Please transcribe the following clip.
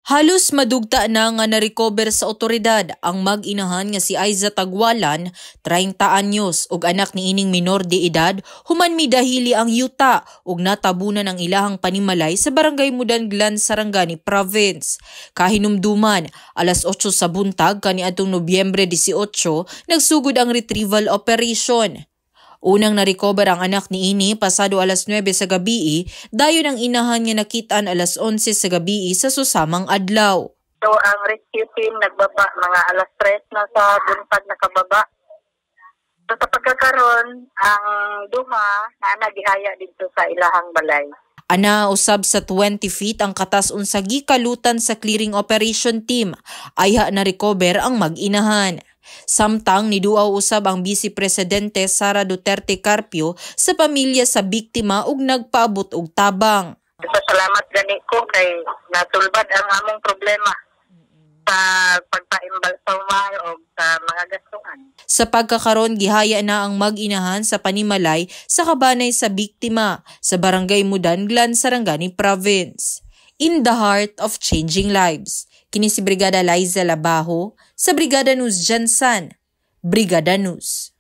Halos madugta na nga na-recover sa otoridad ang mag-inahan nga si Aiza Tagwalan, 30 anyos, ug anak ni ining minor de edad, human mi dahili ang yuta ug natabunan ang ilahang panimalay sa barangay Mudanglan, Sarangani Province. Kahinumduman, alas 8 sa buntag kaniadtong Nobyembre 18, nagsugod ang retrieval operation. Unang na-recover ang anak ni ini pasado alas 9 sa gabi, dayon ang inahan nga nakitaan alas 11 sa gabi sa susamang adlaw. So ang rescue team nagbaba mga alas 3 na sa buntag nakababa. So sa pagkakaroon, ang duha na nagihaya dito sa ilahang balay. Ana usab sa 20 feet ang katas unsa gikalutan sa clearing operation team, ayha na recover ang mag-inahan. Samtang niduaw usab ang Vice Presidente Sara Duterte Carpio sa pamilya sa biktima ug nagpaabot og tabang. Salamat gani ko kay natulbad ang among problema sa pagpaimbal sa umay o sa mga gastuhan. Sa pagkakaron gihaya na ang mag-inahan sa panimalay sa kabanay sa biktima sa barangay Mudanglan, Sarangani Province. In the heart of changing lives. Kini si Brigada Liza Labajo sa Brigada News Jansan. Brigada News.